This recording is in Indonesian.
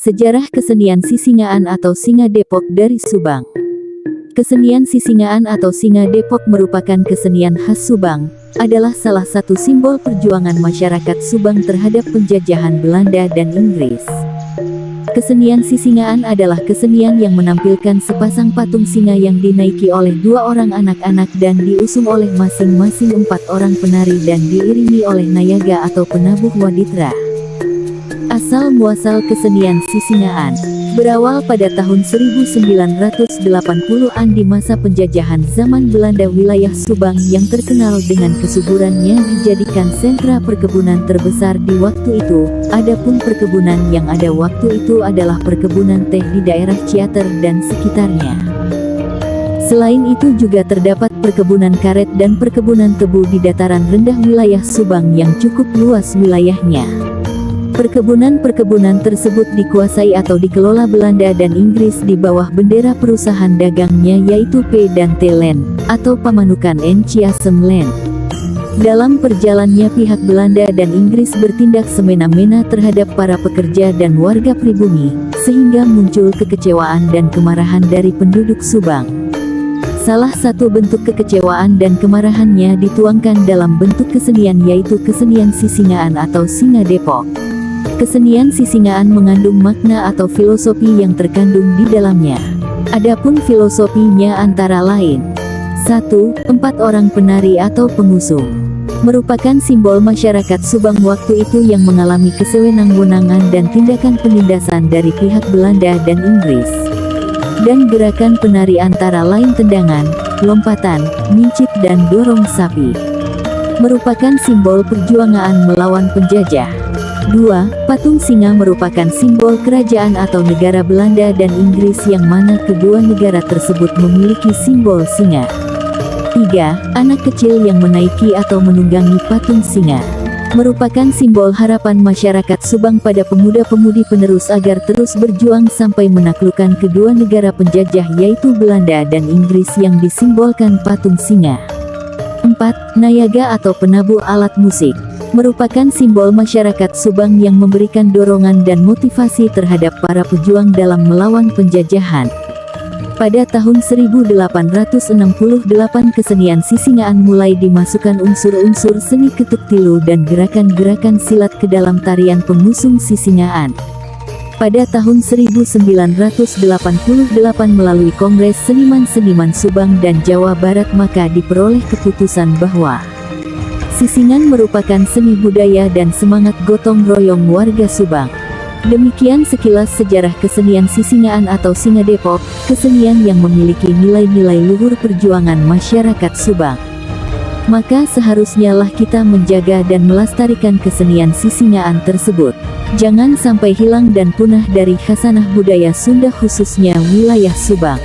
Sejarah kesenian Sisingaan atau Singa Depok dari Subang. Kesenian Sisingaan atau Singa Depok merupakan kesenian khas Subang, adalah salah satu simbol perjuangan masyarakat Subang terhadap penjajahan Belanda dan Inggris. Kesenian Sisingaan adalah kesenian yang menampilkan sepasang patung singa yang dinaiki oleh dua orang anak-anak dan diusung oleh masing-masing 4 orang penari dan diiringi oleh nayaga atau penabuh waditra. Asal-muasal kesenian Sisingaan berawal pada tahun 1980-an di masa penjajahan zaman Belanda. Wilayah Subang yang terkenal dengan kesuburannya dijadikan sentra perkebunan terbesar di waktu itu. Adapun perkebunan yang ada waktu itu adalah perkebunan teh di daerah Ciater dan sekitarnya. Selain itu juga terdapat perkebunan karet dan perkebunan tebu di dataran rendah wilayah Subang yang cukup luas wilayahnya. Perkebunan-perkebunan tersebut dikuasai atau dikelola Belanda dan Inggris di bawah bendera perusahaan dagangnya yaitu P dan T Land, atau Pamanukan and Ciasem Land. Dalam perjalannya pihak Belanda dan Inggris bertindak semena-mena terhadap para pekerja dan warga pribumi, sehingga muncul kekecewaan dan kemarahan dari penduduk Subang. Salah satu bentuk kekecewaan dan kemarahannya dituangkan dalam bentuk kesenian yaitu kesenian Sisingaan atau Singa Depok. Kesenian Sisingaan mengandung makna atau filosofi yang terkandung di dalamnya. Adapun filosofinya antara lain: 1. 4 orang penari atau pengusung merupakan simbol masyarakat Subang waktu itu yang mengalami kesewenang-wenangan dan tindakan penindasan dari pihak Belanda dan Inggris. Dan gerakan penari antara lain tendangan, lompatan, mincit dan dorong sapi merupakan simbol perjuangan melawan penjajah. 2. Patung singa merupakan simbol kerajaan atau negara Belanda dan Inggris yang mana kedua negara tersebut memiliki simbol singa. 3. Anak kecil yang menaiki atau menunggangi patung singa merupakan simbol harapan masyarakat Subang pada pemuda-pemudi penerus agar terus berjuang sampai menaklukkan kedua negara penjajah yaitu Belanda dan Inggris yang disimbolkan patung singa. 4. Nayaga atau penabuh alat musik merupakan simbol masyarakat Subang yang memberikan dorongan dan motivasi terhadap para pejuang dalam melawan penjajahan. Pada tahun 1868 kesenian Sisingaan mulai dimasukkan unsur-unsur seni ketuk tilu dan gerakan-gerakan silat ke dalam tarian pengusung Sisingaan. Pada tahun 1988 melalui Kongres Seniman-Seniman Subang dan Jawa Barat maka diperoleh keputusan bahwa Sisingan merupakan seni budaya dan semangat gotong royong warga Subang. Demikian sekilas sejarah kesenian Sisingaan atau Singa Depok, kesenian yang memiliki nilai-nilai luhur perjuangan masyarakat Subang. Maka seharusnya lah kita menjaga dan melestarikan kesenian Sisingaan tersebut. Jangan sampai hilang dan punah dari khasanah budaya Sunda khususnya wilayah Subang.